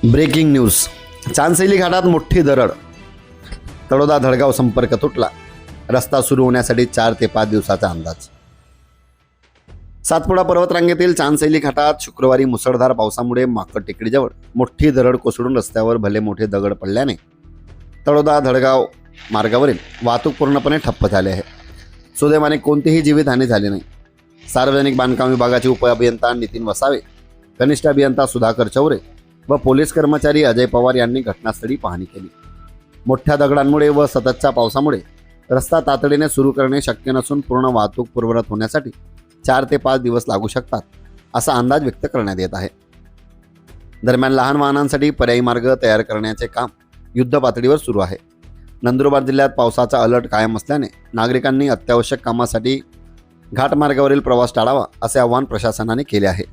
Breaking news. चांदसैली घाटात मोठी दरड, तळोदा धडगाव संपर्क तुटला, रस्ता सुरू होण्यासाठी 4 ते 5 दिवसाचा अंदाज। सातपुडा पर्वतरांगेतील चांदसैली घाटात शुक्रवारी मुसळधार पावसामुळे माकड टेकडीजवळ मोठी दरड कोसळून रस्त्यावर भले मोठे दगड पडल्याने तळोदा धडगाव मार्गावरील वाहतूक पूर्णपणे ठप्प झाली आहे। सुदैवाने कोणतीही जीवितहानी झाली नाही। सार्वजनिक बांधकाम विभागाचे उपअभियंता नितीन वसावे, कनिष्ठ अभियंता सुधाकर चौरे व पोलीस कर्मचारी अजय पवार यांनी घटनास्थळी पाहणी केली। मोठ्या दगडांमुळे व सततच्या पावसामुळे रस्ता तातडीने सुरू करणे शक्य नसून पूर्ण वाहतूक पूर्ववत होण्यासाठी 4 ते 5 दिवस लागू शकतात असा अंदाज व्यक्त करण्यात येत आहे। दरम्यान लहान वाहनांसाठी पर्यायी मार्ग तयार करण्याचे काम युद्धपातळीवर सुरू आहे। नंदुरबार जिल्ह्यात पावसाचा अलर्ट कायम असल्याने नागरिकांनी अत्यावश्यक कामासाठी घाटमार्गावरील प्रवास टाळावा असे आवाहन प्रशासनाने केले आहे।